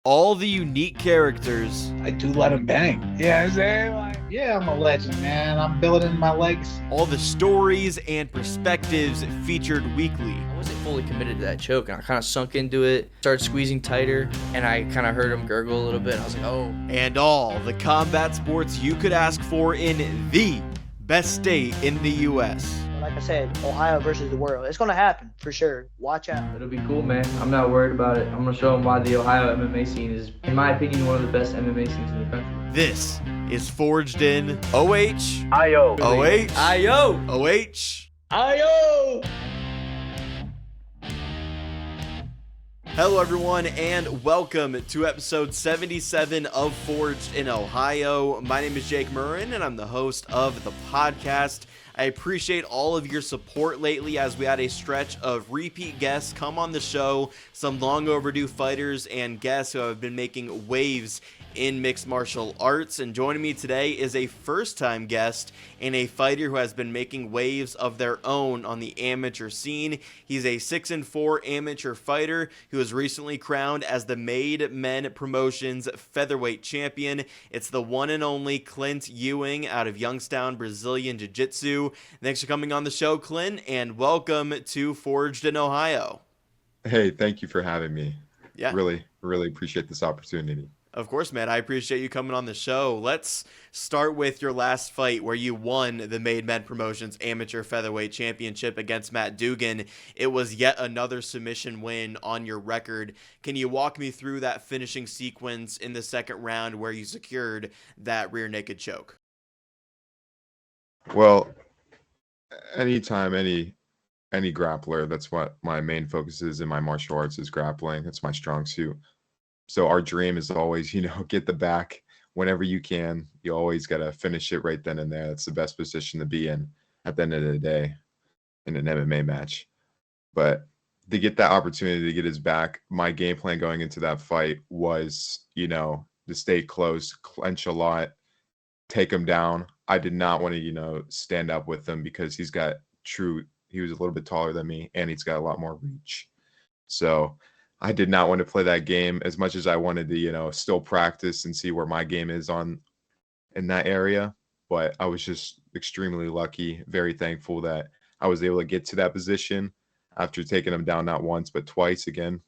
all the unique characters, I do let him bang. Yeah, I'm saying? Like, yeah, I'm a legend, man. I'm building my legacy. all the stories and perspectives featured weekly. I wasn't fully committed to that choke, and I kind of sunk into it, started squeezing tighter, and I kind of heard him gurgle a little bit. I was like, oh. And all the combat sports you could ask for in the best state in the U.S. Like I said, Ohio versus the world. It's going to happen for sure. Watch out. It'll be cool, man. I'm not worried about it. I'm going to show them why the Ohio MMA scene is, in my opinion, one of the best MMA scenes in the country. This is Forged in OH. I-O. OH. I-O. OH. I-O! Hello, everyone, and welcome to episode 77 of Forged in Ohio. My name is Jake Murren, and I'm the host of the podcast. I appreciate all of your support lately as we had a stretch of repeat guests come on the show, some long overdue fighters and guests who have been making waves in mixed martial arts. And joining me today is a first-time guest and a fighter who has been making waves of their own on the amateur scene. He's a 6-4 amateur fighter who was recently crowned as the Made Men Promotions Featherweight Champion. It's the one and only Clint Ewing out of Youngstown, Brazilian Jiu-Jitsu. Thanks for coming on the show, Clint, and welcome to Forged in Ohio. Hey, thank you for having me. Yeah. Really appreciate this opportunity. Of course, man. I appreciate you coming on the show. Let's start with your last fight where you won the Made Men Promotions Amateur Featherweight Championship against Matt Dugan. It was yet another submission win on your record. Can you walk me through that finishing sequence in the second round where you secured that rear naked choke? Well, anytime, any grappler, that's what my main focus is in my martial arts is grappling. It's my strong suit. So our dream is always, get the back whenever you can. You always got to finish it right then and there. That's the best position to be in at the end of the day in an MMA match. But to get that opportunity to get his back, my game plan going into that fight was, to stay close, clench a lot, take him down. I did not want to, stand up with him because he was a little bit taller than me and he's got a lot more reach. So I did not want to play that game as much as I wanted to, still practice and see where my game is in that area. But I was just extremely lucky, very thankful that I was able to get to that position after taking him down not once, but twice again,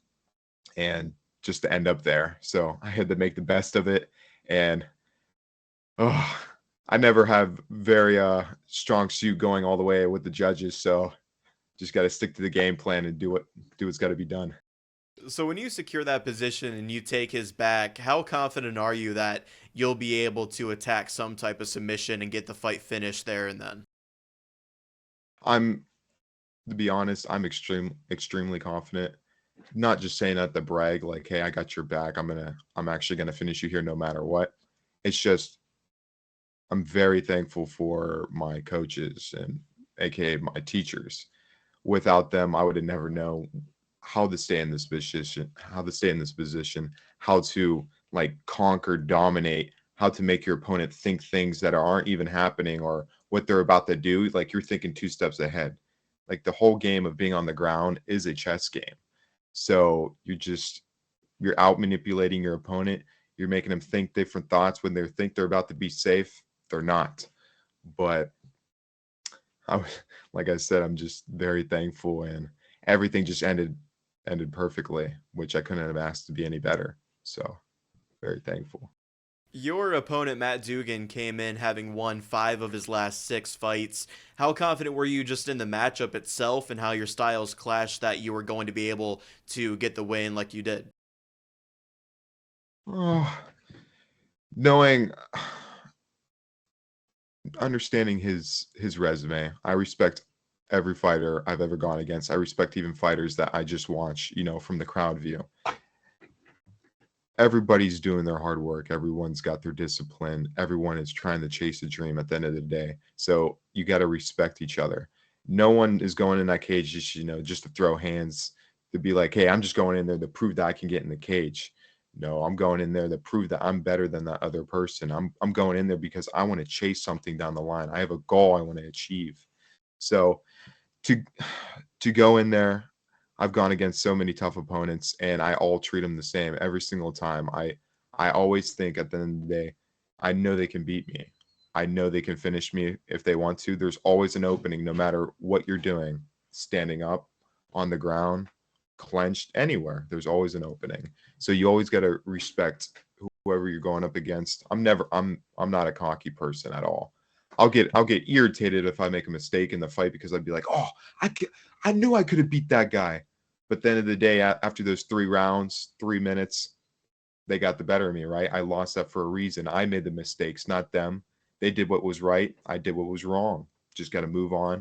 and just to end up there. So I had to make the best of it. And I never have very strong suit going all the way with the judges. So just got to stick to the game plan and do what's got to be done. So when you secure that position and you take his back, how confident are you that you'll be able to attack some type of submission and get the fight finished there and then? To be honest, I'm extremely confident. Not just saying that to brag, like, hey, I got your back. I'm actually gonna finish you here no matter what. It's just I'm very thankful for my coaches and aka my teachers. Without them, I would have never known how to stay in this position, how to like conquer, dominate, how to make your opponent think things that aren't even happening or what they're about to do. Like you're thinking 2 steps ahead. Like the whole game of being on the ground is a chess game. So you're out manipulating your opponent. You're making them think different thoughts when they think they're about to be safe. They're not. But like I said, I'm just very thankful and everything just ended perfectly, which I couldn't have asked to be any better. So very thankful. Your opponent, Matt Dugan, came in having won 5 of his last 6 fights. How confident were you just in the matchup itself and how your styles clashed that you were going to be able to get the win like you did? Understanding his resume, I respect every fighter I've ever gone against. I respect even fighters that I just watch, from the crowd view. Everybody's doing their hard work. Everyone's got their discipline. Everyone is trying to chase a dream at the end of the day. So you got to respect each other. No one is going in that cage just to throw hands, to be like, hey, I'm just going in there to prove that I can get in the cage. No, I'm going in there to prove that I'm better than that other person. I'm going in there because I want to chase something down the line. I have a goal I want to achieve. So to go in there, I've gone against so many tough opponents, and I all treat them the same every single time. I always think at the end of the day, I know they can beat me. I know they can finish me if they want to. There's always an opening, no matter what you're doing, standing up, on the ground, clenched, anywhere. There's always an opening. So you always got to respect whoever you're going up against. I'm not a cocky person at all. I'll get irritated if I make a mistake in the fight because I'd be like, oh, I knew I could have beat that guy. But at the end of the day, after those 3 rounds, 3 minutes, they got the better of me, right? I lost that for a reason. I made the mistakes, not them. They did what was right. I did what was wrong. Just got to move on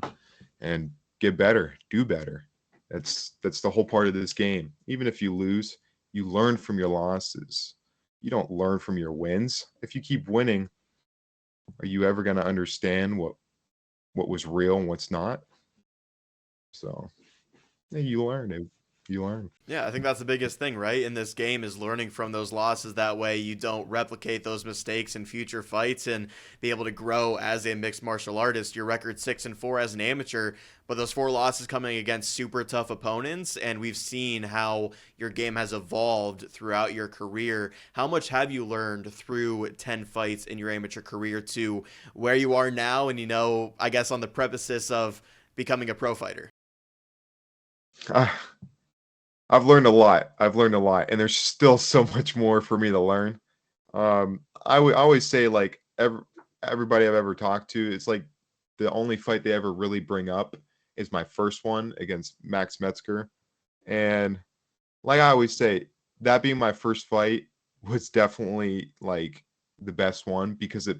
and get better, do better. That's the whole part of this game. Even if you lose, you learn from your losses. You don't learn from your wins. If you keep winning, are you ever going to understand what was real and what's not? So, yeah, you learn. You learn. Yeah, I think that's the biggest thing, right? In this game is learning from those losses. That way you don't replicate those mistakes in future fights and be able to grow as a mixed martial artist. Your record 6-4 as an amateur, but those 4 losses coming against super tough opponents, and we've seen how your game has evolved throughout your career. How much have you learned through 10 fights in your amateur career to where you are now and, I guess on the precipice of becoming a pro fighter? I've learned a lot. And there's still so much more for me to learn. I always say, like, everybody I've ever talked to, it's like the only fight they ever really bring up is my first one against Max Metzger. And like I always say, that being my first fight was definitely like the best one because it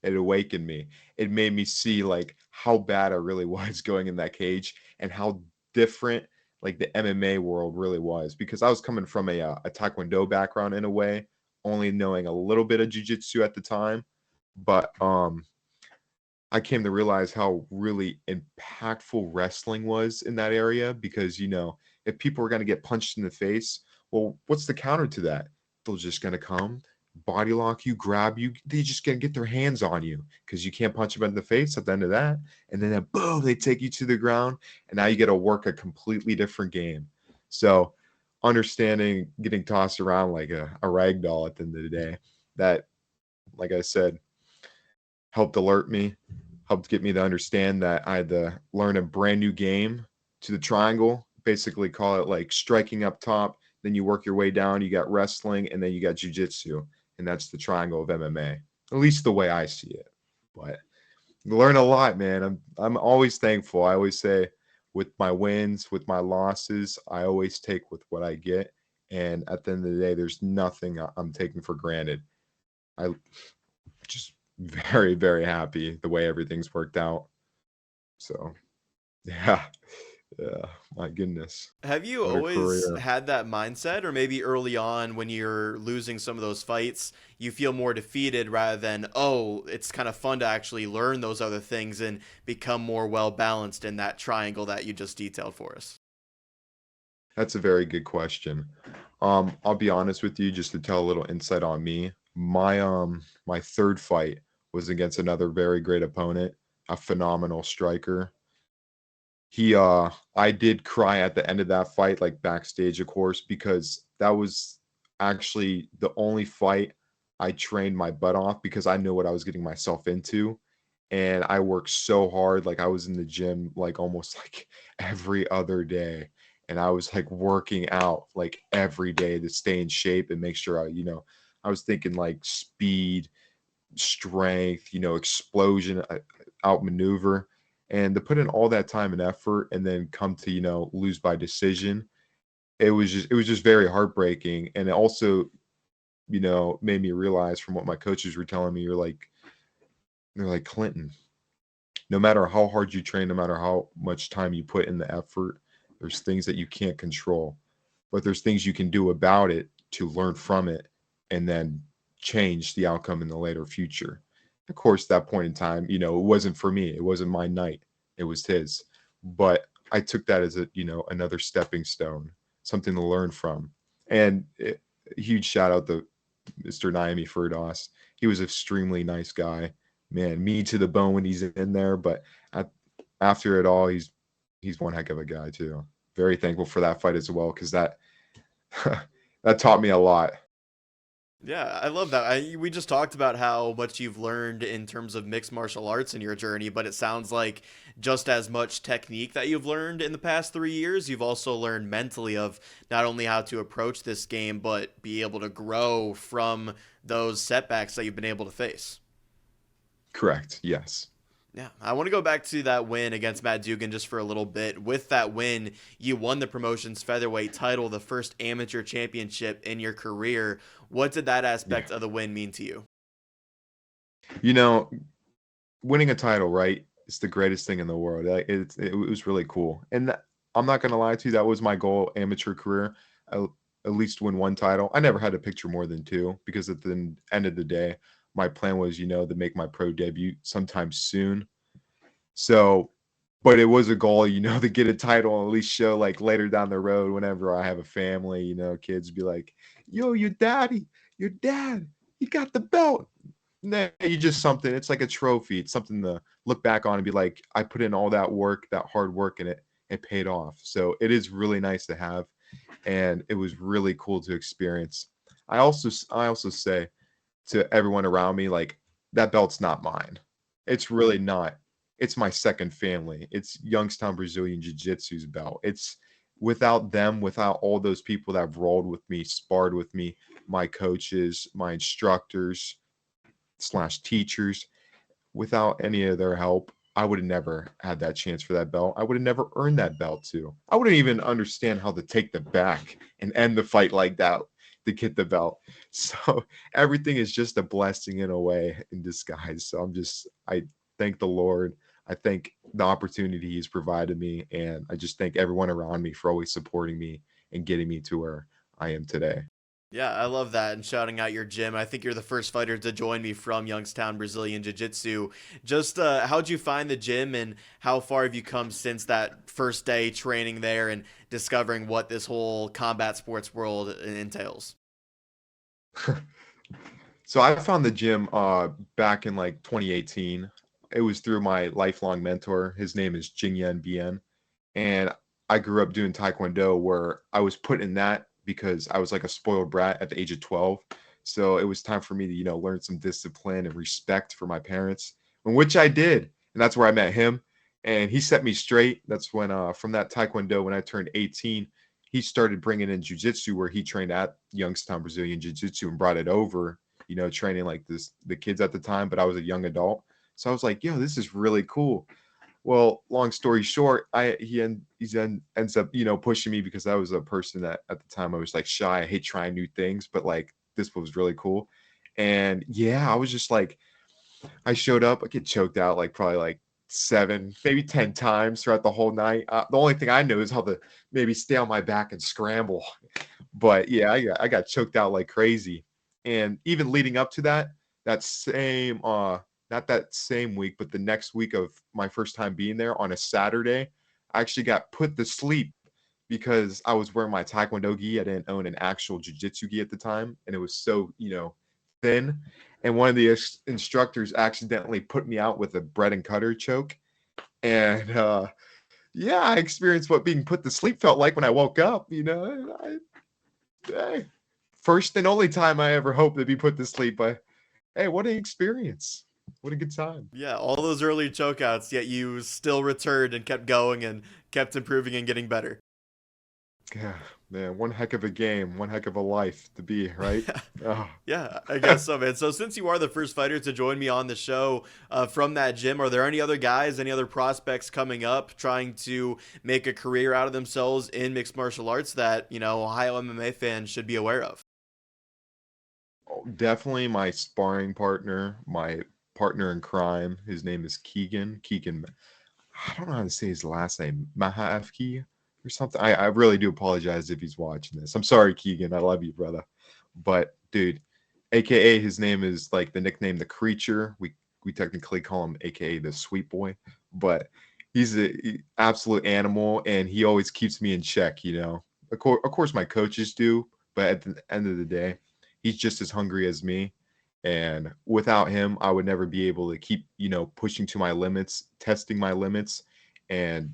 awakened me. It made me see like how bad I really was going in that cage and how different like the MMA world really was, because I was coming from a Taekwondo background in a way, only knowing a little bit of jiu-jitsu at the time. But I came to realize how really impactful wrestling was in that area because, if people are going to get punched in the face, well, what's the counter to that? They're just going to come, body lock you, grab you. They just going to get their hands on you because you can't punch them in the face at the end of that. And then boom, they take you to the ground. And now you get to work a completely different game. So understanding getting tossed around like a rag doll at the end of the day, that, like I said, helped alert me, helped get me to understand that I had to learn a brand new game to the triangle, basically call it like striking up top. Then you work your way down, you got wrestling, and then you got jiu-jitsu. And that's the triangle of MMA, at least the way I see it. But you learn a lot, man. I'm always thankful. I always say with my wins, with my losses, I always take with what I get. And at the end of the day, there's nothing I'm taking for granted. I just very, very happy the way everything's worked out. So, yeah. Yeah, my goodness. Have you What a always career. had that mindset, or maybe early on when you're losing some of those fights, you feel more defeated rather than, oh, it's kind of fun to actually learn those other things and become more well-balanced in that triangle that you just detailed for us? That's a very good question. I'll be honest with you, just to tell a little insight on me. My third fight was against another very great opponent, a phenomenal striker. I did cry at the end of that fight, like backstage, of course, because that was actually the only fight I trained my butt off because I knew what I was getting myself into. And I worked so hard. Like I was in the gym, like almost like every other day. And I was like working out like every day to stay in shape and make sure I was thinking like speed, strength, explosion, outmaneuver. And to put in all that time and effort and then come to, lose by decision, it was just very heartbreaking. And it also, made me realize from what my coaches were telling me, they're like, Clinton, no matter how hard you train, no matter how much time you put in the effort, there's things that you can't control, but there's things you can do about it to learn from it and then change the outcome in the later future. Of course, that point in time, it wasn't for me. It wasn't my night. It was his. But I took that as another stepping stone, something to learn from. And a huge shout out to Mr. Naomi Firdaus. He was an extremely nice guy. Man, me to the bone when he's in there. But after it all, he's one heck of a guy too. very thankful for that fight as well, because that that taught me a lot. Yeah, I love that. We just talked about how much you've learned in terms of mixed martial arts in your journey, but it sounds like just as much technique that you've learned in the past 3 years, you've also learned mentally of not only how to approach this game, but be able to grow from those setbacks that you've been able to face. Correct. Yes. Yeah, I want to go back to that win against Matt Dugan just for a little bit. With that win, you won the promotion's featherweight title, the first amateur championship in your career. What did that aspect of the win mean to you? You know, winning a title, right, is the greatest thing in the world. It was really cool. And I'm not going to lie to you, that was my goal, amateur career. At least win one title. I never had to picture more than two, because at the end of the day, my plan was, to make my pro debut sometime soon. So, but it was a goal, to get a title and at least show, like, later down the road, whenever I have a family, kids be like, yo, your dad, he got the belt. Nah, you just something. It's like a trophy. It's something to look back on and be like, I put in all that work, that hard work, and it paid off. So it is really nice to have, and it was really cool to experience. I also say to everyone around me, like, that belt's not mine. It's really not. It's my second family. It's Youngstown Brazilian Jiu-Jitsu's belt. It's without them, without all those people that have rolled with me, sparred with me, my coaches, my instructors / teachers, without any of their help, I would have never had that chance for that belt. I would have never earned that belt too. I wouldn't even understand how to take the back and end the fight like that to get the belt. So everything is just a blessing in a way, in disguise. So I thank the Lord. I thank the opportunity he's provided me. And I just thank everyone around me for always supporting me and getting me to where I am today. Yeah, I love that, and shouting out your gym. I think you're the first fighter to join me from Youngstown Brazilian Jiu-Jitsu. Just how'd you find the gym, and how far have you come since that first day training there and discovering what this whole combat sports world entails? So I found the gym back in like 2018. It was through my lifelong mentor. His name is Jingyan Bien. And I grew up doing Taekwondo, where I was put in that because I was like a spoiled brat at the age of 12. So it was time for me to, learn some discipline and respect for my parents, in which I did. And that's where I met him. And he set me straight. That's when, from that Taekwondo, when I turned 18, he started bringing in Jiu-Jitsu, where he trained at Youngstown Brazilian Jiu-Jitsu and brought it over, training like the kids at the time. But I was a young adult. So I was like, yo, this is really cool. Well, long story short, he ends up, pushing me, because I was a person that at the time I was like shy. I hate trying new things, but like this was really cool. And yeah, I was just like, I showed up, I get choked out like probably like 7, maybe 10 times throughout the whole night. The only thing I know is how to maybe stay on my back and scramble. But yeah, I got choked out like crazy. And even leading up to that same not that same week, but the next week of my first time being there, on a Saturday, I actually got put to sleep because I was wearing my Taekwondo gi. I didn't own an actual Jiu-Jitsu gi at the time, and it was so, thin. And one of the instructors accidentally put me out with a bread and cutter choke. And yeah, I experienced what being put to sleep felt like when I woke up. Hey, first and only time I ever hoped to be put to sleep. But hey, what an experience. What a good time. Yeah, all those early chokeouts, yet you still returned and kept going and kept improving and getting better. Yeah, man, one heck of a game, one heck of a life to be, right? Oh. Yeah, I guess so, man. So since you are the first fighter to join me on the show from that gym, are there any other guys, any other prospects coming up trying to make a career out of themselves in mixed martial arts that, Ohio MMA fans should be aware of? Definitely my sparring partner, my partner in crime. His name is Keegan. I don't know how to say his last name. Mahafki or something. I really do apologize if he's watching this. I'm sorry, Keegan. I love you, brother. But dude, AKA his name is like the nickname The Creature. We technically call him AKA the Sweet Boy, but he's an absolute animal, and he always keeps me in check. Of course my coaches do, but at the end of the day, he's just as hungry as me. And without him, I would never be able to keep, pushing to my limits, testing my limits, and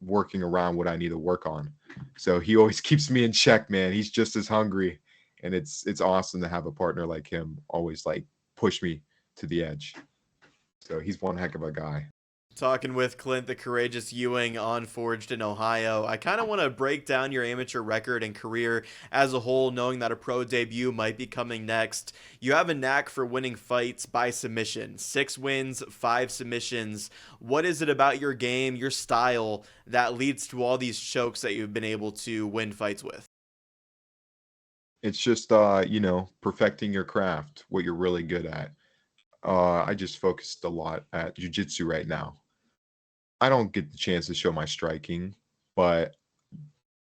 working around what I need to work on. So he always keeps me in check, man. He's just as hungry, and it's awesome to have a partner like him always like push me to the edge. So he's one heck of a guy. Talking with Clint the Courageous Ewing on Forged in Ohio. I kind of want to break down your amateur record and career as a whole, knowing that a pro debut might be coming next. You have a knack for winning fights by submission. 6 wins, 5 submissions. What is it about your game, your style, that leads to all these chokes that you've been able to win fights with? It's just perfecting your craft, what you're really good at. I just focused a lot at jiu-jitsu right now. I don't get the chance to show my striking, but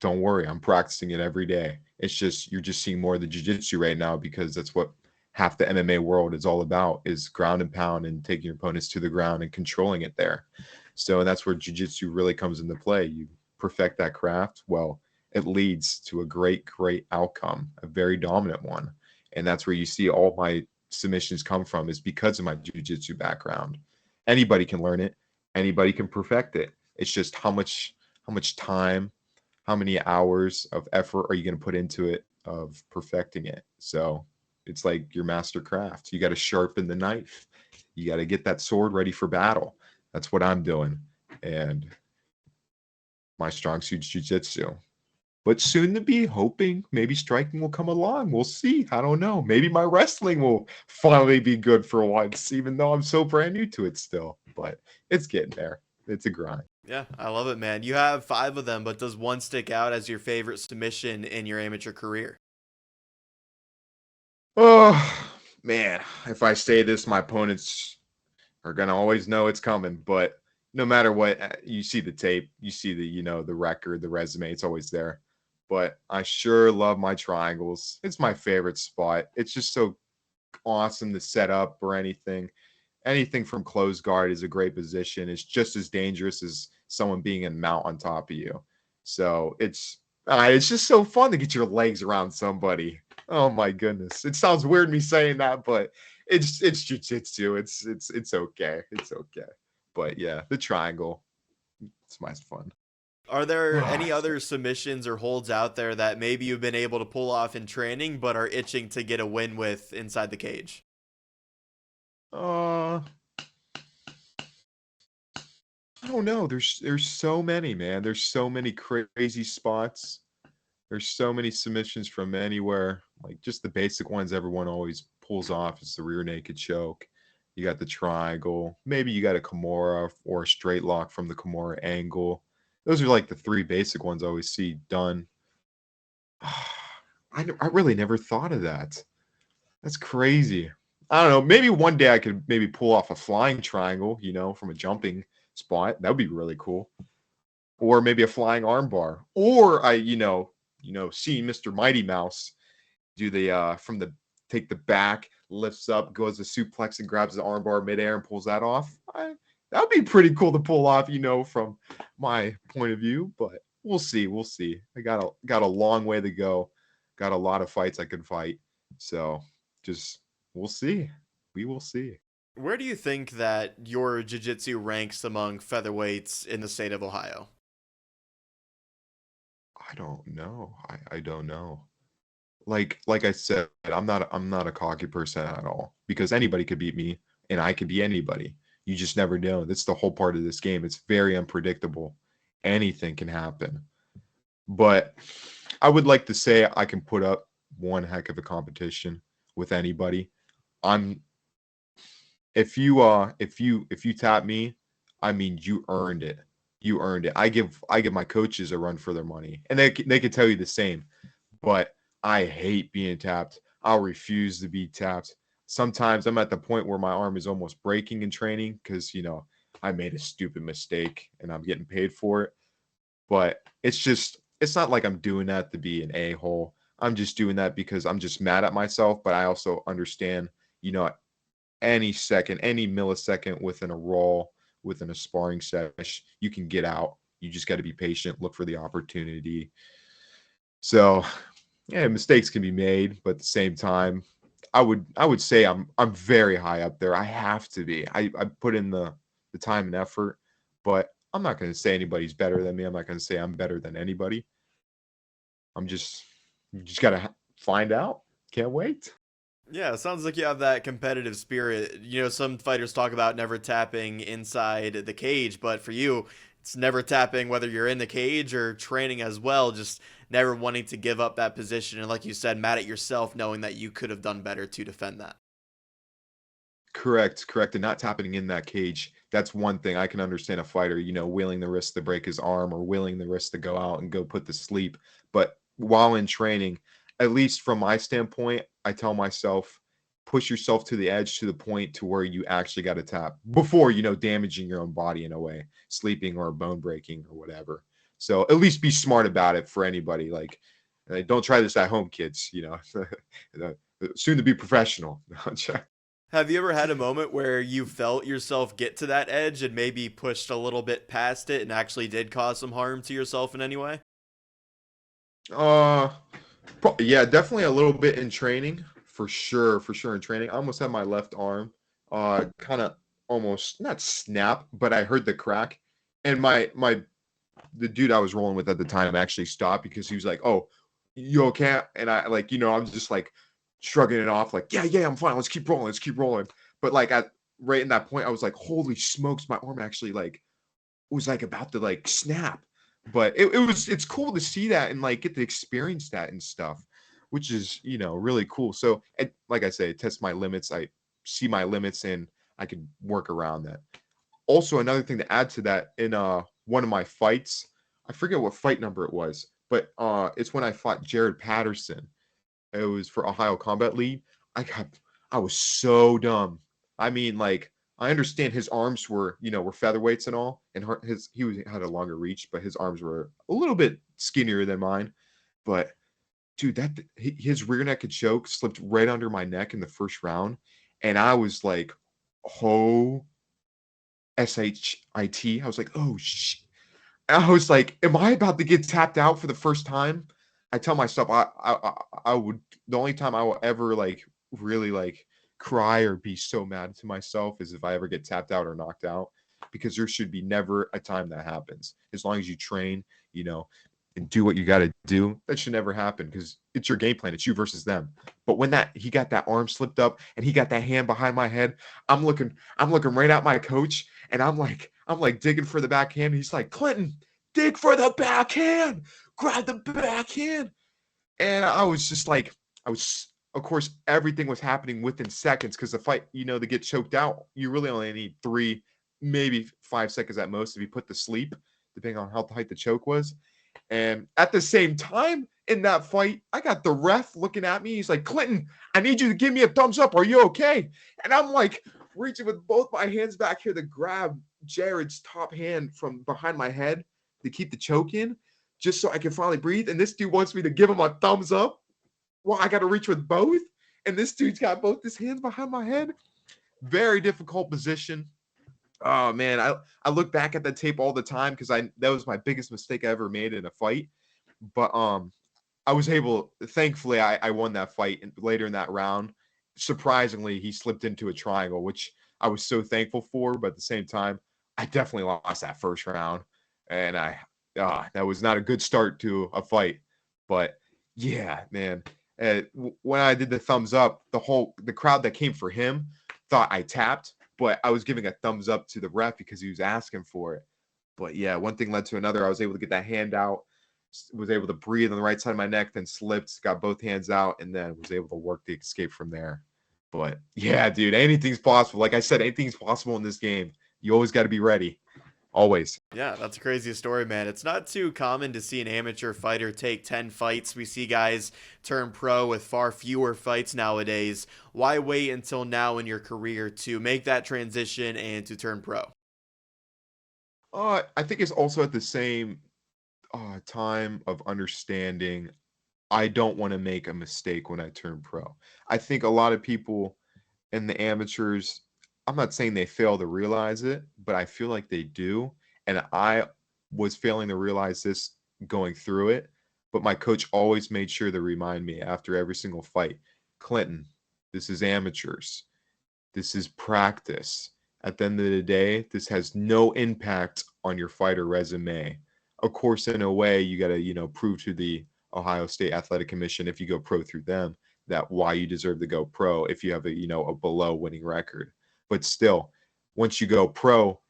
don't worry, I'm practicing it every day. It's just you're just seeing more of the jiu-jitsu right now because that's what half the MMA world is all about, is ground and pound and taking your opponents to the ground and controlling it there. So that's where jiu-jitsu really comes into play. You perfect that craft, well, it leads to a great outcome, a very dominant one. And that's where you see all my submissions come from, is because of my jiu-jitsu background. Anybody can learn it. Anybody can perfect it. It's just how much time, how many hours of effort are you going to put into it of perfecting it? So it's like your master craft. You got to sharpen the knife. You got to get that sword ready for battle. That's what I'm doing. And my strong suit's jiu-jitsu. But soon to be, hoping maybe striking will come along. We'll see. I don't know. Maybe my wrestling will finally be good for once, even though I'm so brand new to it still. But it's getting there. It's a grind. Yeah, I love it, man. You have 5 of them, but does one stick out as your favorite submission in your amateur career? Oh, man. If I say this, my opponents are going to always know it's coming. But no matter what, you see the tape, you see the record, the resume, it's always there. But I sure love my triangles. It's my favorite spot. It's just so awesome to set up or anything. Anything from closed guard is a great position. It's just as dangerous as someone being in mount on top of you. So it's just so fun to get your legs around somebody. Oh my goodness. It sounds weird me saying that, but it's jiu-jitsu. It's okay. It's okay. But yeah, the triangle, it's my fun. Are there any other submissions or holds out there that maybe you've been able to pull off in training but are itching to get a win with inside the cage? I don't know. There's so many, man. There's so many crazy spots. There's so many submissions from anywhere. Like just the basic ones everyone always pulls off is the rear naked choke. You got the triangle. Maybe you got a Kimura or a straight lock from the Kimura angle. Those are like the 3 basic ones I always see done. I really never thought of that. That's crazy. I don't know. Maybe one day I could maybe pull off a flying triangle, from a jumping spot. That would be really cool. Or maybe a flying armbar. Or I, see Mr. Mighty Mouse do the take the back, lifts up, goes to suplex and grabs the armbar midair and pulls that off. That would be pretty cool to pull off, from my point of view. But we'll see. We'll see. I got a long way to go. Got a lot of fights I could fight. So just we'll see. We will see. Where do you think that your jiu-jitsu ranks among featherweights in the state of Ohio? I don't know. I don't know. Like I said, I'm not a cocky person at all, because anybody could beat me and I could be anybody. You just never know. That's the whole part of this game. It's very unpredictable. Anything can happen. But I would like to say I can put up one heck of a competition with anybody. If you tap me, I mean, you earned it. You earned it. I give my coaches a run for their money, and they can tell you the same. But I hate being tapped. I'll refuse to be tapped. Sometimes I'm at the point where my arm is almost breaking in training because, I made a stupid mistake and I'm getting paid for it. But it's not like I'm doing that to be an a-hole. I'm just doing that because I'm just mad at myself. But I also understand, any second, any millisecond within a roll, within a sparring session, you can get out. You just got to be patient, look for the opportunity. So, yeah, mistakes can be made, but at the same time, I would say I'm very high up there. I have to be. I put in the time and effort, but I'm not going to say anybody's better than me. I'm not going to say I'm better than anybody. You just got to find out. Can't wait. Yeah, it sounds like you have that competitive spirit. You know, some fighters talk about never tapping inside the cage, but for you, it's never tapping whether you're in the cage or training as well, just never wanting to give up that position. And like you said, mad at yourself knowing that you could have done better to defend that. Correct. And not tapping in that cage. That's one thing. I can understand a fighter, willing the wrist to break his arm or willing the wrist to go out and go put to sleep. But while in training, at least from my standpoint, I tell myself, push yourself to the edge to the point to where you actually got to tap before, damaging your own body in a way, sleeping or bone breaking or whatever. So at least be smart about it for anybody. Like, don't try this at home, kids, soon to be professional. Have you ever had a moment where you felt yourself get to that edge and maybe pushed a little bit past it and actually did cause some harm to yourself in any way? Yeah, definitely a little bit in training, for sure in training. I almost had my left arm, kind of almost not snap, but I heard the crack, and the dude I was rolling with at the time actually stopped because he was like, "Oh, you okay?" And I I'm just like shrugging it off, like, "Yeah, I'm fine. Let's keep rolling." But like right in that point, I was like, "Holy smokes!" My arm actually was like about to like snap. But it's cool to see that and like get to experience that and stuff, which is, really cool. So, like I say, test my limits. I see my limits and I can work around that. Also, another thing to add to that, in one of my fights, I forget what fight number it was, but it's when I fought Jared Patterson. It was for Ohio Combat League. I was so dumb. I mean, like, I understand his arms were featherweights and all, and had a longer reach, but his arms were a little bit skinnier than mine. But dude, his rear naked choke slipped right under my neck in the first round, and I was like, "Oh, shit!" I was like, "Oh shit!" I was like, "Am I about to get tapped out for the first time?" I tell myself, I would, the only time I will ever like really like cry or be so mad to myself is if I ever get tapped out or knocked out, because there should be never a time that happens. As long as you train, and do what you got to do, that should never happen, because it's your game plan. It's you versus them. But when he got that arm slipped up and he got that hand behind my head, I'm looking right at my coach, and I'm like digging for the backhand. He's like, "Clinton, dig for the backhand, grab the backhand." And I was just like, of course, everything was happening within seconds, because the fight, to get choked out, you really only need 3, maybe 5 seconds at most if you put to sleep, depending on how tight the choke was. And at the same time in that fight, I got the ref looking at me. He's like, "Clinton, I need you to give me a thumbs up. Are you okay?" And I'm like reaching with both my hands back here to grab Jared's top hand from behind my head to keep the choke in, just so I can finally breathe. And this dude wants me to give him a thumbs up. Well, I got to reach with both. And this dude's got both his hands behind my head. Very difficult position. Oh man, I look back at the tape all the time, because that was my biggest mistake I ever made in a fight. But I was able, thankfully, I won that fight. And later in that round, surprisingly, he slipped into a triangle, which I was so thankful for. But at the same time, I definitely lost that first round, and that was not a good start to a fight. But yeah, man, when I did the thumbs up, the crowd that came for him thought I tapped, but I was giving a thumbs up to the ref because he was asking for it. But yeah, one thing led to another. I was able to get that hand out, was able to breathe on the right side of my neck, then slipped, got both hands out, and then was able to work the escape from there. But yeah, dude, anything's possible. Like I said, anything's possible in this game. You always got to be ready. Always. Yeah, that's a crazy story, man. It's not too common to see an amateur fighter take 10 fights. We see guys turn pro with far fewer fights nowadays. Why wait until now in your career to make that transition and to turn pro? I think it's also at the same time of understanding I don't want to make a mistake when I turn pro. I think a lot of people in the amateurs, I'm not saying they fail to realize it, but I feel like they do. And I was failing to realize this going through it. But my coach always made sure to remind me after every single fight, "Clinton, this is amateurs. This is practice. At the end of the day, this has no impact on your fighter resume. Of course, in a way, you got to, prove to the Ohio State Athletic Commission, if you go pro through them, that why you deserve to go pro if you have a below winning record. But still, once you go pro,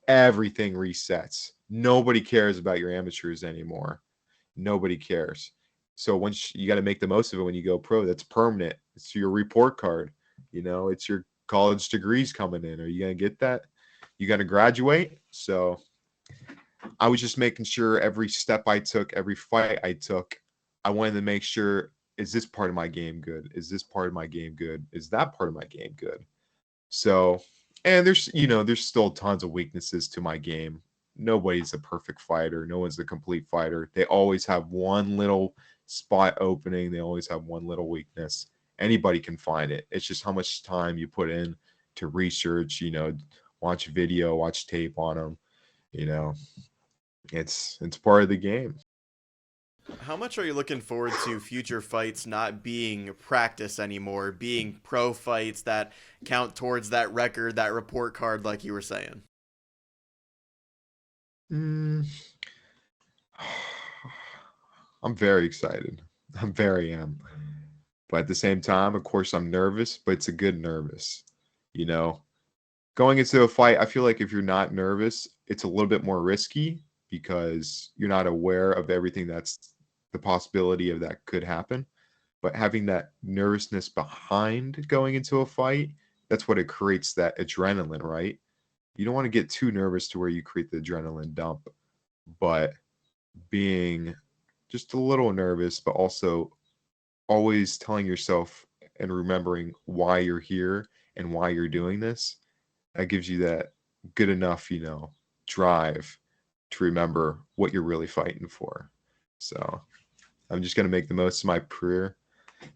everything resets. Nobody cares about your amateurs anymore. Nobody cares. So once you got to make the most of it when you go pro, that's permanent. It's your report card. It's your college degrees coming in. Are you going to get that? You going to graduate? So I was just making sure every step I took, every fight I took, I wanted to make sure, is this part of my game good? Is this part of my game good? Is that part of my game good? So, and there's still tons of weaknesses to my game. Nobody's a perfect fighter. No one's a complete fighter. They always have one little spot opening. They always have one little weakness. Anybody can find it. It's just how much time you put in to research, watch video, watch tape on them. It's part of the game. How much are you looking forward to future fights not being practice anymore, being pro fights that count towards that record, that report card, like you were saying? I'm very excited. I'm very am. But at the same time, of course, I'm nervous, but it's a good nervous. Going into a fight, I feel like if you're not nervous, it's a little bit more risky because you're not aware of everything that's the possibility of that could happen. But having that nervousness behind going into a fight, that's what it creates, that adrenaline, right? You don't want to get too nervous to where you create the adrenaline dump, but being just a little nervous, but also always telling yourself and remembering why you're here and why you're doing this, that gives you that good enough, drive to remember what you're really fighting for. So I'm just going to make the most of my career,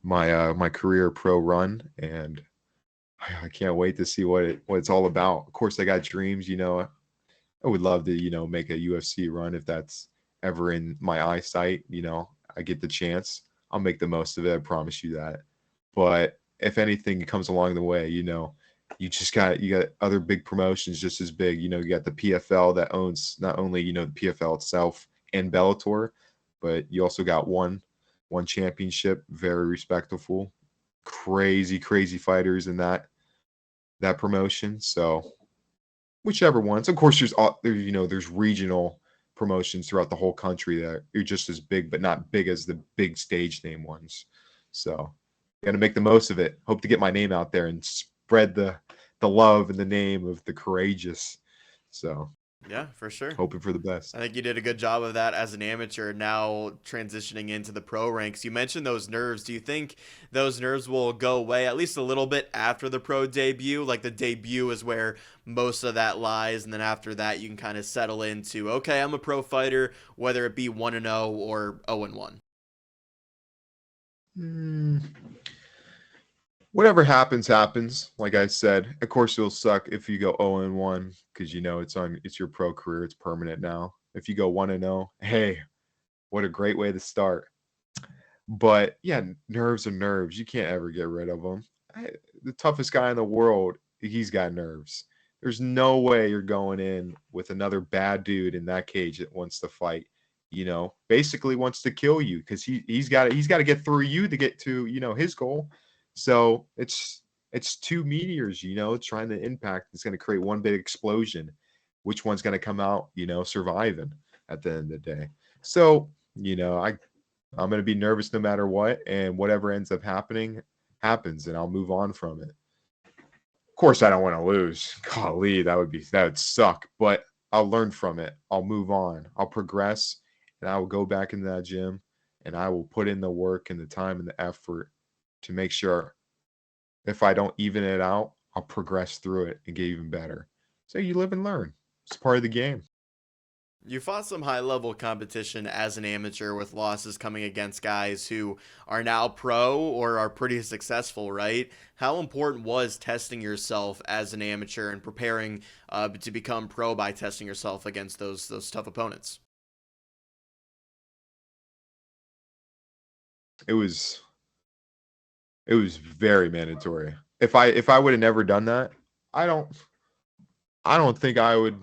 my career pro run, and I can't wait to see what it's all about. Of course, I got dreams, I would love to, make a UFC run if that's ever in my eyesight, I get the chance. I'll make the most of it. I promise you that. But if anything comes along the way, you got other big promotions just as big. You got the PFL that owns not only, the PFL itself and Bellator, but you also got one championship, very respectable, crazy fighters in that promotion. So whichever ones, of course, there's regional promotions throughout the whole country that are just as big, but not big as the big stage name ones. So got to make the most of it. Hope to get my name out there and spread the love and the name of the courageous. So Yeah, for sure. hoping for the best. I think you did a good job of that as an amateur, now transitioning into the pro ranks. You mentioned those nerves. Do you think those nerves will go away at least a little bit after the pro debut? Like the debut is where most of that lies, and then after that you can kind of settle into, okay, I'm a pro fighter, whether it be 1-0 or 0-1. Whatever happens. Like I said, of course it'll suck if you go 0-1 because it's your pro career. It's permanent now. If you go 1-0, hey, what a great way to start. But yeah, nerves are nerves. You can't ever get rid of them. The toughest guy in the world, he's got nerves. There's no way you're going in with another bad dude in that cage that wants to fight. Basically wants to kill you because he's got to get through you to get to his goal. So it's two meteors, trying to impact. It's going to create one big explosion. Which one's going to come out, surviving at the end of the day? So, I'm going to be nervous no matter what, and whatever ends up happening happens, and I'll move on from it. Of course, I don't want to lose. Golly, that would suck. But I'll learn from it. I'll move on. I'll progress, and I will go back into that gym, and I will put in the work and the time and the effort to make sure if I don't even it out, I'll progress through it and get even better. So you live and learn. It's part of the game. You fought some high-level competition as an amateur with losses coming against guys who are now pro or are pretty successful, right? How important was testing yourself as an amateur and preparing to become pro by testing yourself against those tough opponents? It was very mandatory. If I would have never done that, I don't I don't think I would.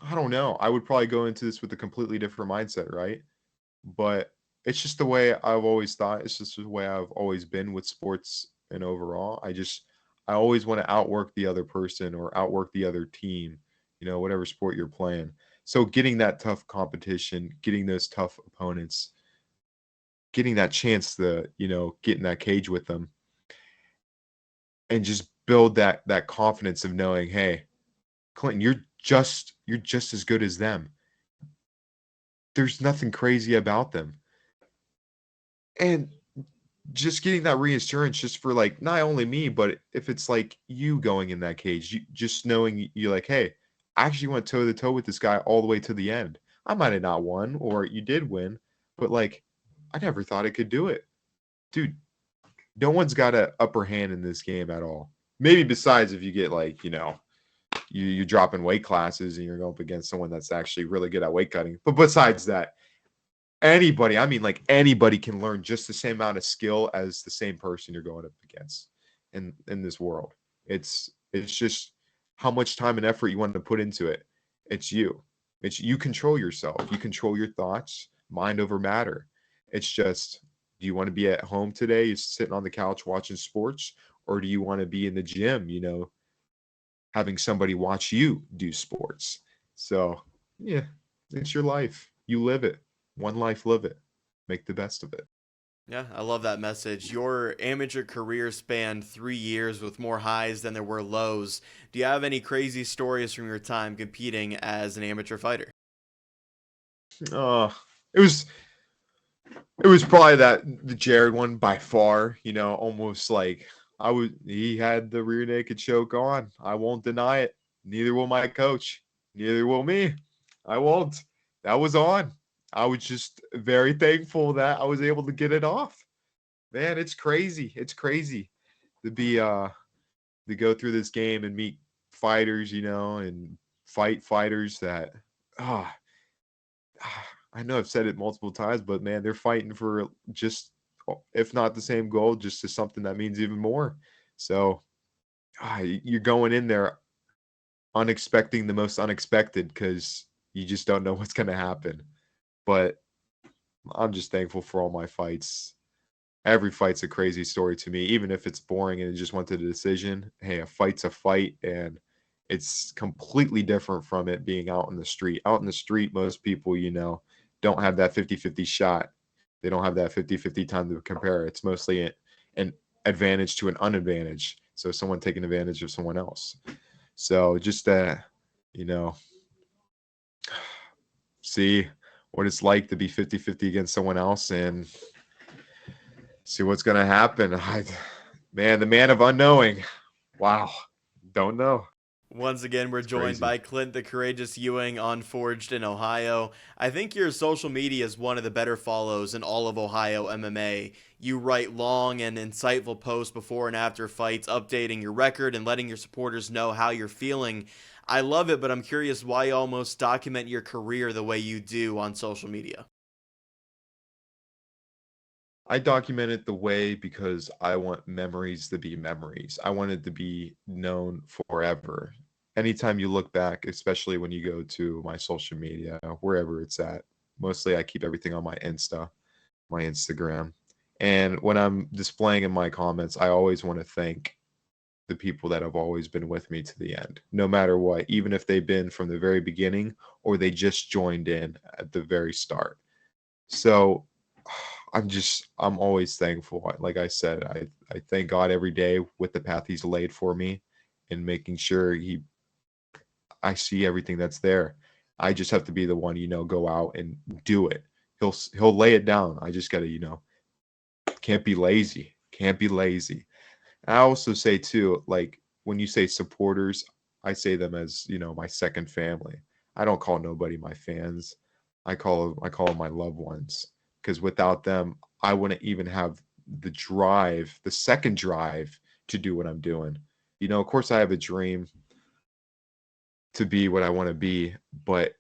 I don't know. I would probably go into this with a completely different mindset, right? But it's just the way I've always thought. It's just the way I've always been with sports and overall. I always want to outwork the other person or outwork the other team, whatever sport you're playing. So getting that tough competition, getting those tough opponents, getting that chance to, get in that cage with them and just build that confidence of knowing, hey, Clinton, you're just as good as them. There's nothing crazy about them. And just getting that reassurance just for like not only me, but if it's like you going in that cage, just knowing you're like, hey, I actually went toe to toe with this guy all the way to the end. I might have not won, or you did win, but like I never thought I could do it. Dude, no one's got an upper hand in this game at all. Maybe besides if you get like, you're dropping weight classes and you're going up against someone that's actually really good at weight cutting. But besides that, anybody, I mean, like anybody can learn just the same amount of skill as the same person you're going up against in this world. It's just how much time and effort you want to put into it. It's you. It's you control yourself. You control your thoughts, mind over matter. It's just, do you want to be at home today, you're sitting on the couch watching sports, or do you want to be in the gym, having somebody watch you do sports? So, yeah, it's your life. You live it. One life, live it. Make the best of it. Yeah, I love that message. Your amateur career spanned 3 years with more highs than there were lows. Do you have any crazy stories from your time competing as an amateur fighter? Uh, it was probably the Jared one by far, almost like he had the rear naked choke on. I won't deny it. Neither will my coach. Neither will me. I won't. That was on. I was just very thankful that I was able to get it off. Man, it's crazy. It's crazy to be to go through this game and meet fighters, and fight fighters that ah I know I've said it multiple times, but man, they're fighting for just, if not the same goal, just to something that means even more. So you're going in there unexpecting the most unexpected because you just don't know what's going to happen. But I'm just thankful for all my fights. Every fight's a crazy story to me, even if it's boring and it just went to the decision. Hey, a fight's a fight, and it's completely different from it being out in the street. Out in the street, most people, don't have that 50-50 shot. They don't have that 50-50 time to compare. It's mostly an advantage to an unadvantage. So someone taking advantage of someone else. So just see what it's like to be 50-50 against someone else and see what's going to happen. Man, the man of unknowing. Wow. Don't know. Once again, we're joined crazy. by Clint the Courageous Ewing on Forged in Ohio. I think your social media is one of the better follows in all of Ohio MMA. You write long and insightful posts before and after fights, updating your record and letting your supporters know how you're feeling. I love it, but I'm curious why you almost document your career the way you do on social media. I document it the way because I want memories to be memories. I want it to be known forever. Anytime you look back, especially when you go to my social media, wherever it's at, mostly I keep everything on my Instagram. And when I'm displaying in my comments, I always want to thank the people that have always been with me to the end, no matter what, even if they've been from the very beginning or they just joined in at the very start. So I'm always thankful. Like I said, I thank God every day with the path he's laid for me and making sure I see everything that's there. I just have to be the one, go out and do it. He'll lay it down. I just got to, can't be lazy. Can't be lazy. I also say too, like when you say supporters, I say them as, my second family. I don't call nobody my fans. I call them my loved ones. Because without them, I wouldn't even have the drive, the second drive to do what I'm doing. Of course, I have a dream to be what I want to be, but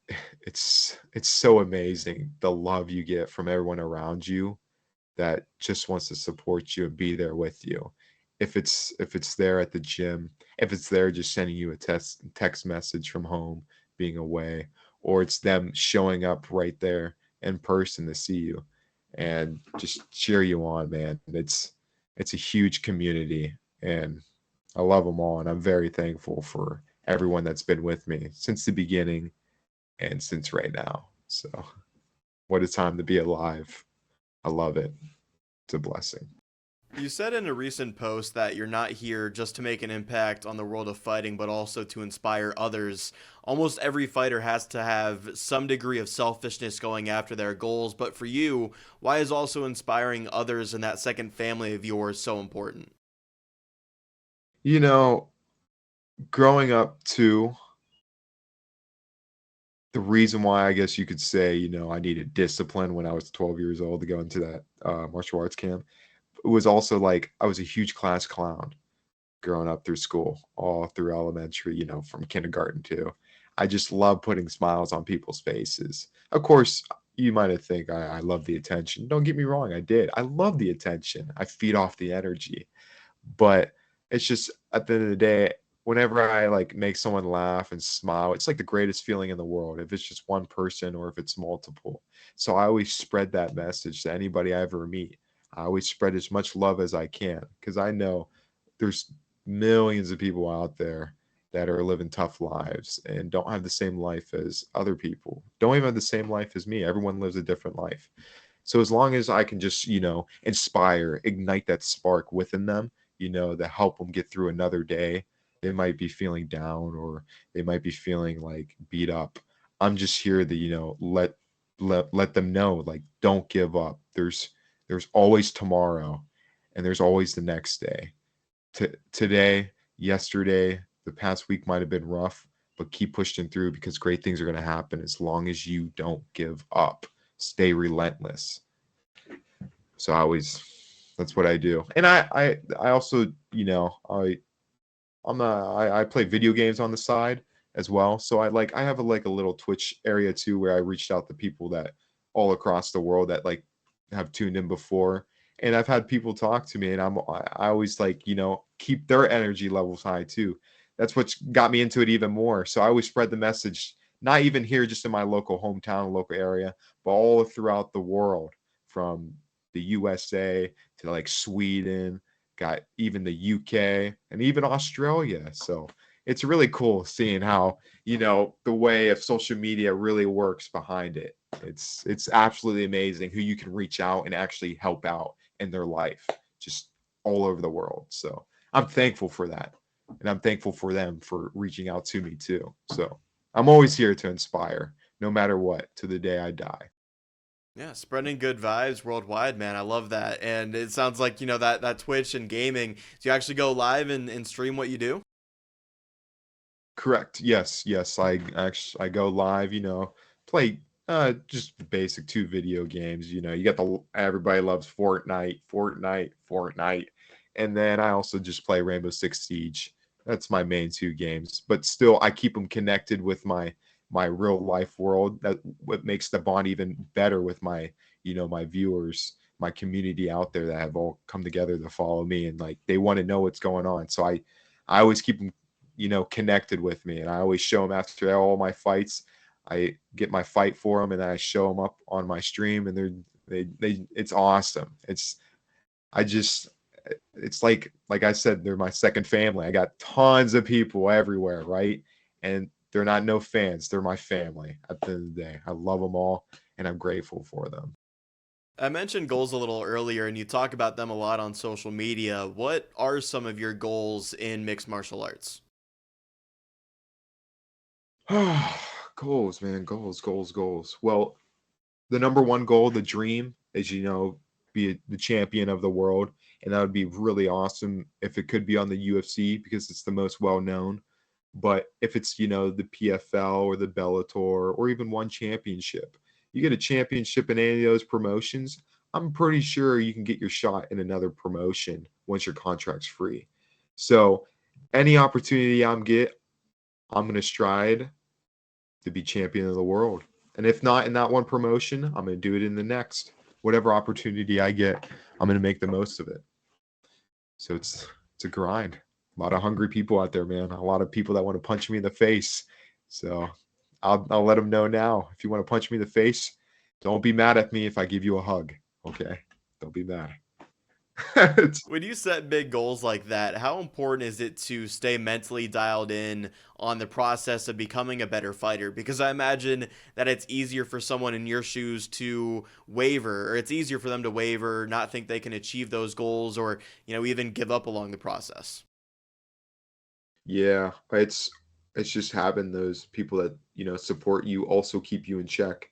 it's so amazing the love you get from everyone around you that just wants to support you and be there with you. if it's there at the gym, if it's there just sending you a text message from home, being away, or it's them showing up right there in person to see you and just cheer you on, man. It's a huge community, and I love them all, and I'm very thankful for everyone that's been with me since the beginning and since right now. So, what a time to be alive. I love it. It's a blessing. You said in a recent post that you're not here just to make an impact on the world of fighting, but also to inspire others. Almost every fighter has to have some degree of selfishness going after their goals, but for you, why is also inspiring others in that second family of yours so important? You know, growing up too, the reason why I guess you could say, I needed discipline when I was 12 years old to go into that martial arts camp, it was also like I was a huge class clown growing up through school, all through elementary, from kindergarten too. I just love putting smiles on people's faces. Of course, you might have think I love the attention. Don't get me wrong, I did. I love the attention. I feed off the energy. But it's just at the end of the day, whenever I like make someone laugh and smile, it's like the greatest feeling in the world. If it's just one person or if it's multiple. So I always spread that message to anybody I ever meet. I always spread as much love as I can because I know there's millions of people out there that are living tough lives and don't have the same life as other people. Don't even have the same life as me. Everyone lives a different life. So as long as I can just, inspire, ignite that spark within them, to help them get through another day. They might be feeling down or they might be feeling like beat up. I'm just here to, let them know, like, don't give up. There's always tomorrow and there's always the next day. Today, yesterday, the past week might have been rough, but keep pushing through because great things are going to happen as long as you don't give up. Stay relentless. So that's what I do. And I also, I play video games on the side as well. So I have a little Twitch area too where I reached out to people that all across the world that like have tuned in before. And I've had people talk to me and I always keep their energy levels high too. That's what's got me into it even more. So I always spread the message, not even here just in my local hometown, local area, but all throughout the world, from the USA to like Sweden, got even the UK and even Australia. So it's really cool seeing how, the way of social media really works behind it. It's absolutely amazing who you can reach out and actually help out in their life, just all over the world. So I'm thankful for that. And I'm thankful for them for reaching out to me too. So I'm always here to inspire, no matter what, to the day I die. Yeah, spreading good vibes worldwide, man. I love that. And it sounds like, that Twitch and gaming, do you actually go live and stream what you do? Correct. Yes. I go live, play just basic 2 video games. You got everybody loves Fortnite. And then I also just play Rainbow Six Siege. That's my main 2 games. But still I keep them connected with my real life world. That what makes the bond even better with my my viewers, my community out there that have all come together to follow me and like they want to know what's going on. So I always keep them connected with me, and I always show them after all my fights. I get my fight for them and then I show them up on my stream, and it's awesome. It's like I said, they're my second family. I got tons of people everywhere, right? And they're not no fans. They're my family at the end of the day. I love them all, and I'm grateful for them. I mentioned goals a little earlier, and you talk about them a lot on social media. What are some of your goals in mixed martial arts? Goals, man. Goals. Well, the number one goal, the dream, is be the champion of the world, and that would be really awesome if it could be on the UFC because it's the most well known. But if it's the PFL or the Bellator or even one championship, you get a championship in any of those promotions, I'm pretty sure you can get your shot in another promotion once your contract's free. So any opportunity I'm going to stride to be champion of the world. And if not in that one promotion, I'm going to do it in the next. Whatever opportunity I get, I'm going to make the most of it. So it's a grind. A lot of hungry people out there, man. A lot of people that want to punch me in the face. So I'll let them know now. If you want to punch me in the face, don't be mad at me if I give you a hug. Okay? Don't be mad. When you set big goals like that, how important is it to stay mentally dialed in on the process of becoming a better fighter? Because I imagine that it's easier for someone in your shoes to waver, or it's easier for them to waver, not think they can achieve those goals, or, even give up along the process. Yeah, it's just having those people that, support you, also keep you in check.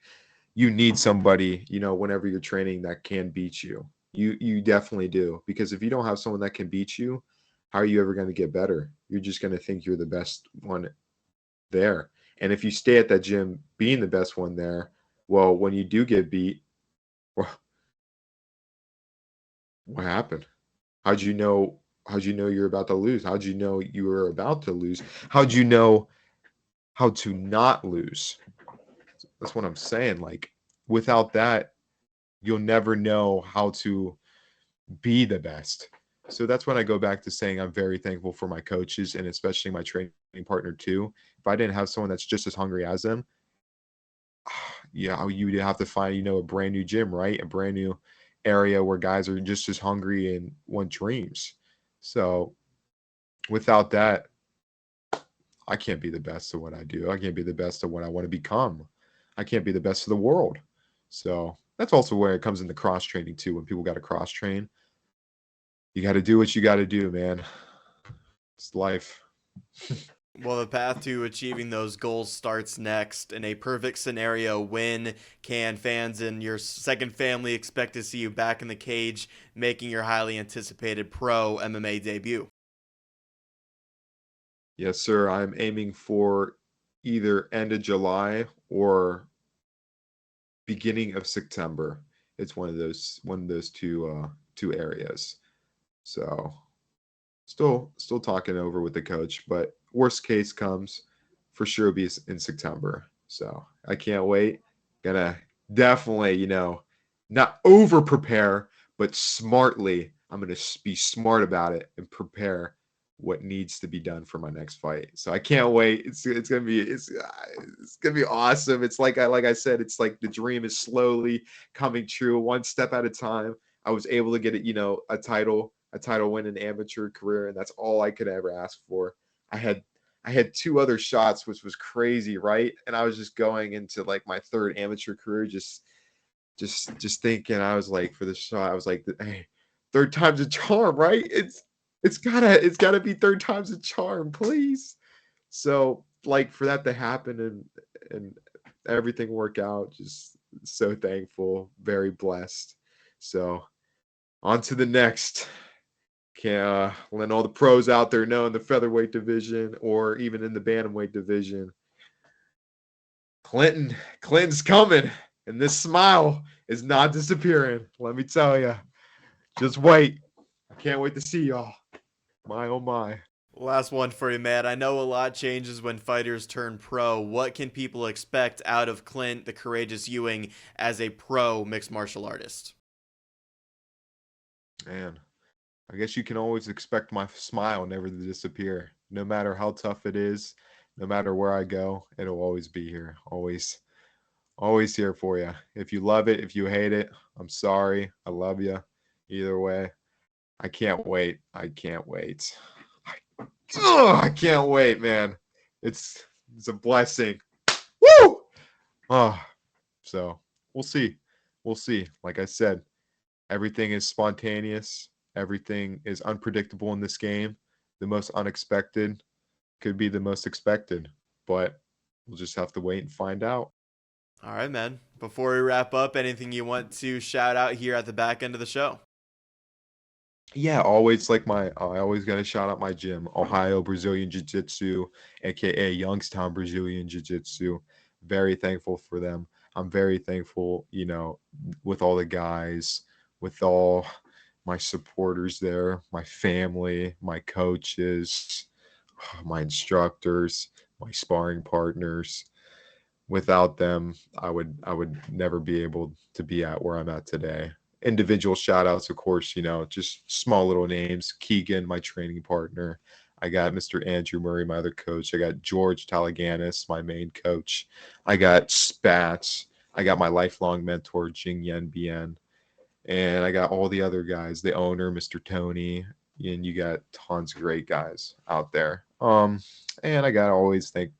You need somebody, whenever you're training that can beat you. You definitely do, because if you don't have someone that can beat you, how are you ever going to get better? You're just going to think you're the best one there. And if you stay at that gym being the best one there, well, when you do get beat, well, what happened? How'd you know you're about to lose? How'd you know you were about to lose? How'd you know how to not lose? That's what I'm saying. Like, without that, you'll never know how to be the best. So that's when I go back to saying I'm very thankful for my coaches, and especially my training partner too. If I didn't have someone that's just as hungry as them, yeah, you'd have to find, a brand new gym, right? A brand new area where guys are just as hungry and want dreams. So without that, I can't be the best at what I do. I can't be the best at what I want to become. I can't be the best of the world. So that's also where it comes into cross training too. When people got to cross train, you got to do what you got to do, man. It's life. Well, the path to achieving those goals starts next. In a perfect scenario, when can fans and your second family expect to see you back in the cage making your highly anticipated pro MMA debut? Yes, sir. I'm aiming for either end of July or beginning of September. It's one of those two areas. So still talking over with the coach, but worst case comes, for sure it'll be in September. So I can't wait. Gonna definitely, not over prepare, but smartly. I'm gonna be smart about it and prepare what needs to be done for my next fight. So I can't wait. It's gonna be awesome. It's like I said, it's like the dream is slowly coming true, one step at a time. I was able to get it, a title win in amateur career, and that's all I could ever ask for. I had two other shots, which was crazy, right? And I was just going into like my third amateur career, just thinking. I was like, for the shot, I was like, hey, third time's a charm, right? It's gotta be third time's a charm, please. So like for that to happen and everything work out, just so thankful, very blessed. So on to the next. Can let all the pros out there know in the featherweight division or even in the bantamweight division. Clinton's coming, and this smile is not disappearing. Let me tell you. Just wait. I can't wait to see y'all. My oh my. Last one for you, Matt. I know a lot changes when fighters turn pro. What can people expect out of Clint, the courageous Ewing, as a pro mixed martial artist? Man, I guess you can always expect my smile never to disappear. No matter how tough it is, no matter where I go, it'll always be here. Always here for you. If you love it, if you hate it, I'm sorry. I love you. Either way, I can't wait. I can't wait. I can't wait, man. It's a blessing. Woo! So we'll see. We'll see. Like I said, everything is spontaneous. Everything is unpredictable in this game. The most unexpected could be the most expected, but we'll just have to wait and find out. All right, man. Before we wrap up, anything you want to shout out here at the back end of the show? Yeah, always I always got to shout out my gym, Ohio Brazilian Jiu-Jitsu, aka Youngstown Brazilian Jiu-Jitsu. Very thankful for them. I'm very thankful, with all the guys, with all my supporters there, my family, my coaches, my instructors, my sparring partners. Without them, I would never be able to be at where I'm at today. individual shout outs, of course, just small little names. Keegan, my training partner. I got Mr. Andrew Murray, my other coach. I got George Talaganis, my main coach. I got Spats. I got my lifelong mentor, Jing Yen Bien. And I got all the other guys, the owner, Mr. Tony, and you got tons of great guys out there. And I got to always thank,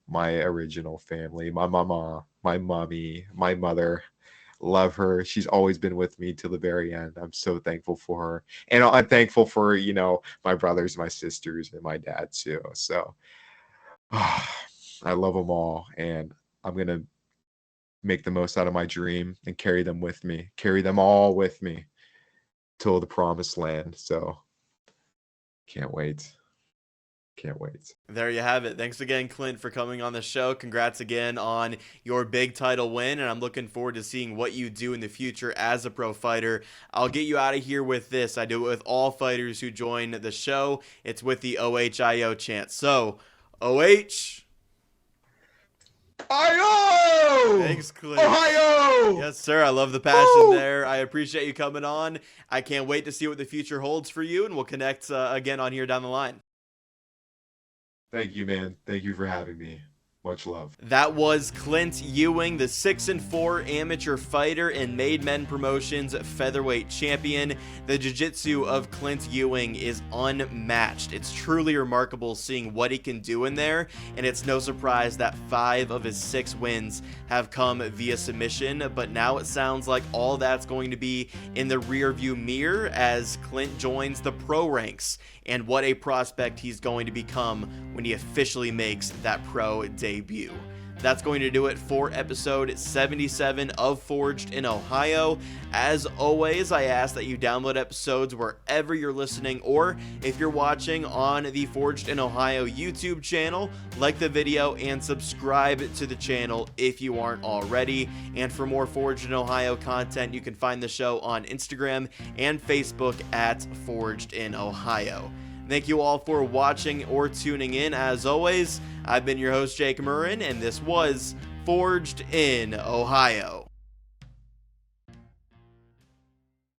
my original family, my mama, my mommy, my mother. Love her. She's always been with me till the very end. I'm so thankful for her. And I'm thankful for, my brothers, my sisters, and my dad too. So I love them all. And I'm going to make the most out of my dream and carry them all with me till the promised land. So can't wait. There you have it. Thanks again, Clint, for coming on the show. Congrats again on your big title win, and I'm looking forward to seeing what you do in the future as a pro fighter. I'll get you out of here with this. I do it with all fighters who join the show. It's with the OHIO chant. So, OH. Ohio! Thanks, Clint. Ohio! Yes, sir. I love the passion there. I appreciate you coming on. I can't wait to see what the future holds for you, and we'll connect again on here down the line. Thank you, man. Thank you for having me. Much love. That was Clint Ewing, the 6-4 amateur fighter and Made Men Promotions featherweight champion. The jiu-jitsu of Clint Ewing is unmatched. It's truly remarkable seeing what he can do in there, and it's no surprise that 5 of his 6 wins have come via submission, but now it sounds like all that's going to be in the rearview mirror as Clint joins the pro ranks, and what a prospect he's going to become when he officially makes that pro debut. That's going to do it for episode 77 of Forged in Ohio. As always, I ask that you download episodes wherever you're listening, or if you're watching on the Forged in Ohio YouTube channel, like the video and subscribe to the channel if you aren't already. And for more Forged in Ohio content, you can find the show on Instagram and Facebook at Forged in Ohio. Thank you all for watching or tuning in. As always, I've been your host, Jake Murren, and this was Forged in Ohio.